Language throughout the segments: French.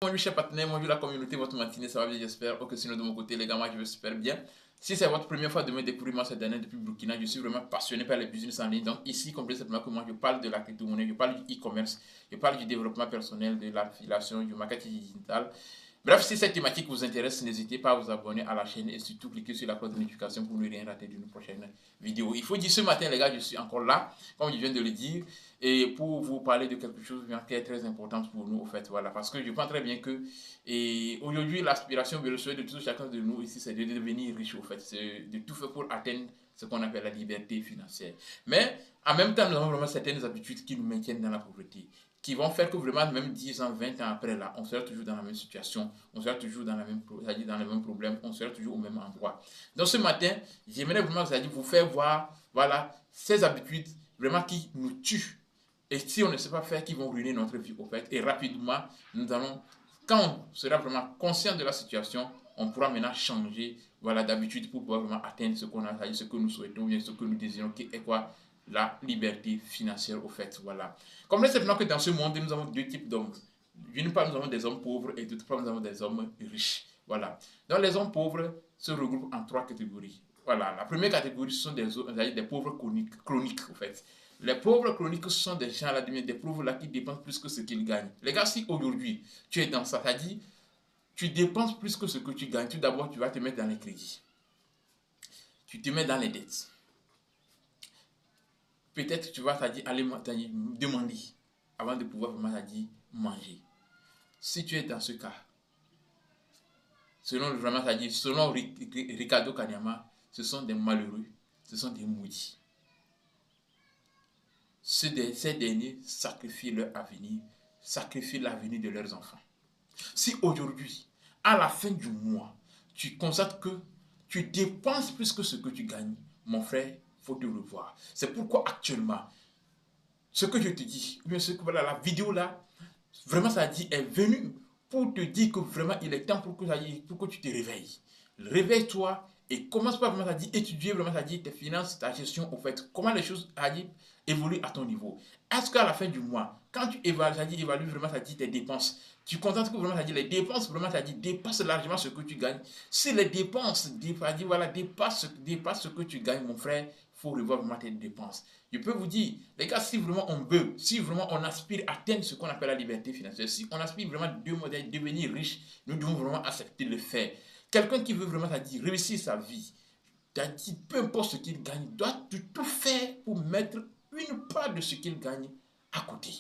Bonjour chers partenaires, bonjour la communauté, votre matinée, ça va bien j'espère. Ok, sinon de mon côté les gars, moi je vais super bien. Si c'est votre première fois de me découvrir moi cette année depuis Burkina, je suis vraiment passionné par les business en ligne. Donc ici, comprenez simplement que moi je parle de la crypto-monnaie, je parle du e-commerce, je parle du développement personnel, de l'affiliation, du marketing digital. Bref, si cette thématique vous intéresse, n'hésitez pas à vous abonner à la chaîne et surtout cliquer sur la cloche de notification pour ne rien rater d'une prochaine vidéo. Il faut dire ce matin les gars, je suis encore là, comme je viens de le dire, et pour vous parler de quelque chose qui est très important pour nous, au fait, voilà, parce que je pense très bien que aujourd'hui, l'aspiration, le souhait de tout chacun de nous ici, c'est de devenir riche, au fait, c'est de tout faire pour atteindre ce qu'on appelle la liberté financière. Mais en même temps, nous avons vraiment certaines habitudes qui nous maintiennent dans la pauvreté, qui vont faire que vraiment, même 10 ans, 20 ans après, là, on sera toujours dans la même situation, on sera toujours dans, dans les mêmes problèmes, on sera toujours au même endroit. Donc ce matin, j'aimerais vraiment vous faire voir, voilà, ces habitudes vraiment qui nous tuent. Et si on ne sait pas faire, qui vont ruiner notre vie, au fait. Et rapidement, nous allons, quand on sera vraiment conscient de la situation, on pourra maintenant changer, voilà, d'habitude pour pouvoir vraiment atteindre ce qu'on a, ce que nous souhaitons, bien ce que nous désirons, qui est quoi? La liberté financière, au fait, voilà. Comme simplement que dans ce monde, nous avons deux types d'hommes. D'une part, nous avons des hommes pauvres et d'autre part, nous avons des hommes riches. Voilà. Donc, les hommes pauvres se regroupent en trois catégories. Voilà. La première catégorie, ce sont des pauvres chroniques, en fait. Les pauvres chroniques, ce sont des gens, là, des pauvres là, qui dépensent plus que ce qu'ils gagnent. Les gars, si aujourd'hui, tu es dans ça, c'est-à-dire, tu dépenses plus que ce que tu gagnes, tout d'abord, tu vas te mettre dans les crédits. Tu te mets dans les dettes. Peut-être tu vas aller demander avant de pouvoir vraiment manger. Si tu es dans ce cas, selon vraiment selon Ricardo Kanyama, ce sont des malheureux, ce sont des maudits. Ces derniers sacrifient leur avenir, sacrifient l'avenir de leurs enfants. Si aujourd'hui, à la fin du mois, tu constates que tu dépenses plus que ce que tu gagnes, mon frère, il faut te revoir. C'est pourquoi actuellement, ce que je te dis, bien ce que voilà, la vidéo là, vraiment ça dit, est venue pour te dire que vraiment il est temps pour que tu te réveilles. Réveille-toi et commence par vraiment étudier vraiment tes finances, ta gestion au fait, comment les choses évoluent à ton niveau. Est-ce qu'à la fin du mois, quand tu évalues vraiment tes dépenses, tu constates que vraiment les dépenses vraiment dépassent largement ce que tu gagnes. Si les dépenses dépassent ce que tu gagnes, mon frère, il faut revoir vraiment tes dépenses. Je peux vous dire, les gars, si vraiment on veut, si vraiment on aspire à atteindre ce qu'on appelle la liberté financière, si on aspire vraiment de devenir riche, nous devons vraiment accepter de le faire. Quelqu'un qui veut vraiment réussir sa vie, peu importe ce qu'il gagne, doit tout faire pour mettre une part de ce qu'il gagne à côté.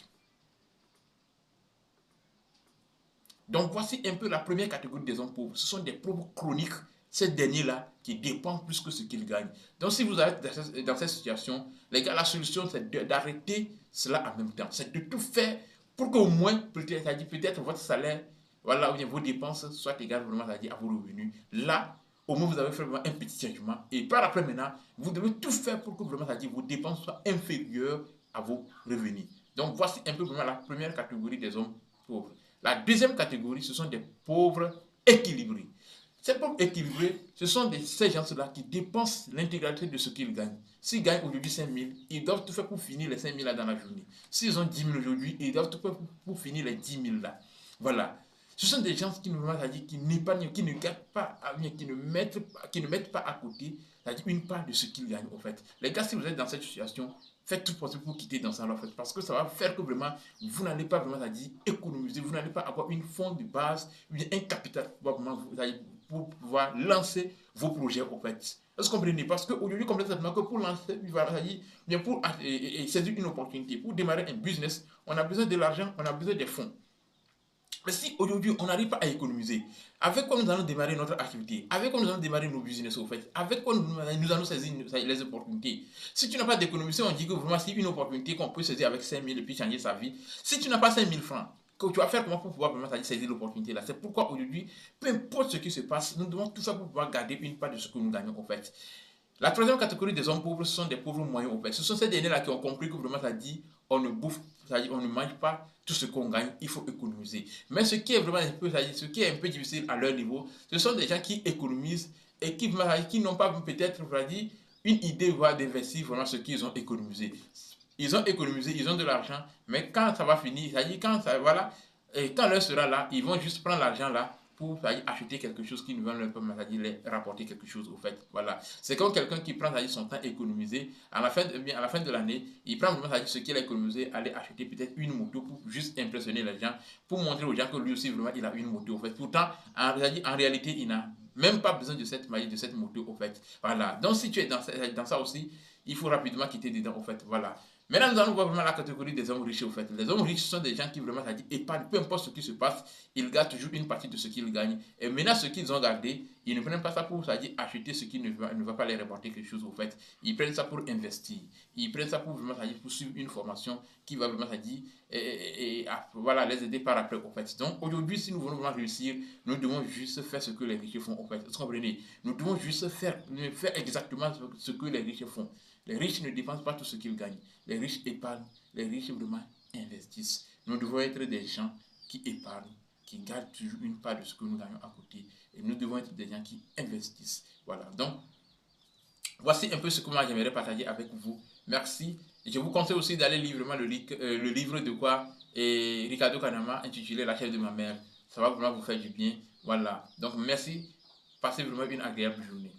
Donc voici un peu la première catégorie des hommes pauvres. Ce sont des pauvres chroniques, ces derniers-là, qui dépensent plus que ce qu'ils gagnent. Donc si vous êtes dans cette situation, les gars, la solution c'est d'arrêter cela en même temps. C'est de tout faire pour qu'au moins, peut-être votre salaire, voilà, ou bien vos dépenses soient égales vraiment à vos revenus. Là, au moins vous avez fait vraiment un petit changement. Et par après maintenant, vous devez tout faire pour que vraiment vos dépenses soient inférieures à vos revenus. Donc voici un peu vraiment la première catégorie des hommes pauvres. La deuxième catégorie, ce sont des pauvres équilibrés. Ces pauvres équilibrés, ce sont ces gens-là qui dépensent l'intégralité de ce qu'ils gagnent. S'ils gagnent aujourd'hui 5 000, ils doivent tout faire pour finir les 5 000 là dans la journée. S'ils ont 10 000 aujourd'hui, ils doivent tout faire pour finir les 10 000 là. Voilà. Ce sont des gens qui n'épargnent, qui ne gardent pas, qui ne mettent pas à côté une part de ce qu'ils gagnent en fait. Les gars, si vous êtes dans cette situation, faites tout possible pour quitter dans ça en fait, parce que ça va faire que vraiment vous n'allez pas vraiment économiser, vous n'allez pas avoir une fond de base, un capital pour pouvoir lancer vos projets en fait. Est-ce que vous comprenez? Parce qu'aujourd'hui, complètement que pour lancer, bien pour saisir une opportunité, pour démarrer un business, on a besoin de l'argent, on a besoin des fonds. Mais si aujourd'hui on n'arrive pas à économiser, avec quoi nous allons démarrer notre activité, avec quoi nous allons démarrer nos business au fait, avec quoi nous allons saisir les opportunités. Si tu n'as pas d'économie, on dit que vraiment c'est une opportunité qu'on peut saisir avec 5 000 et puis changer sa vie. Si tu n'as pas 5 000 francs, que tu vas faire comment pour pouvoir vraiment saisir l'opportunité là. C'est pourquoi aujourd'hui, peu importe ce qui se passe, nous devons tout faire pour pouvoir garder une part de ce que nous gagnons en fait. La troisième catégorie des hommes pauvres, ce sont des pauvres moyens au fait. Ce sont ces derniers-là qui ont compris que vraiment ça dit on ne bouffe, ça dit on ne mange pas tout ce qu'on gagne, il faut économiser. Mais ce qui est vraiment un peu, ce qui est un peu difficile à leur niveau, ce sont des gens qui économisent et qui n'ont pas peut-être une idée d'investir vraiment ce qu'ils ont économisé. Ils ont économisé, ils ont de l'argent, mais quand ça va finir, ça dit quand ça, voilà, Et quand l'heure sera là, ils vont juste prendre l'argent là pour acheter quelque chose qui ne va leur pas les rapporter quelque chose au fait. Voilà. C'est comme quelqu'un qui prend son temps économisé. À la fin de l'année, il prend vraiment ce qu'il a économisé, aller acheter peut-être une moto pour juste impressionner les gens, pour montrer aux gens que lui aussi vraiment il a une moto au fait. Pourtant, en réalité, il n'a même pas besoin de cette moto au fait. Voilà. Donc si tu es dans ça aussi, il faut rapidement quitter dedans au fait. Voilà. Maintenant, nous allons voir vraiment la catégorie des hommes riches, au fait. Les hommes riches sont des gens qui vraiment, ça dit, épargnent, peu importe ce qui se passe, ils gardent toujours une partie de ce qu'ils gagnent. Et maintenant, ce qu'ils ont gardé, ils ne prennent pas ça pour, ça dit, acheter ce qui ne va pas les rapporter quelque chose, au fait. Ils prennent ça pour investir. Ils prennent ça pour vraiment, ça dit, pour suivre une formation qui va vraiment, ça dit, voilà, les aider par après, au fait. Donc, aujourd'hui, si nous voulons vraiment réussir, nous devons juste faire ce que les riches font, au fait. Vous comprenez? Nous devons juste faire exactement ce que les riches font. Les riches ne dépensent pas tout ce qu'ils gagnent. Les riches épargnent, les riches vraiment investissent. Nous devons être des gens qui épargnent, qui gardent toujours une part de ce que nous gagnons à côté. Et nous devons être des gens qui investissent. Voilà. Donc, voici un peu ce que moi j'aimerais partager avec vous. Merci. Je vous conseille aussi d'aller lire vraiment le livre de quoi et Ricardo Kanama intitulé La chef de ma mère. Ça va vraiment vous faire du bien. Voilà. Donc, merci. Passez vraiment une agréable journée.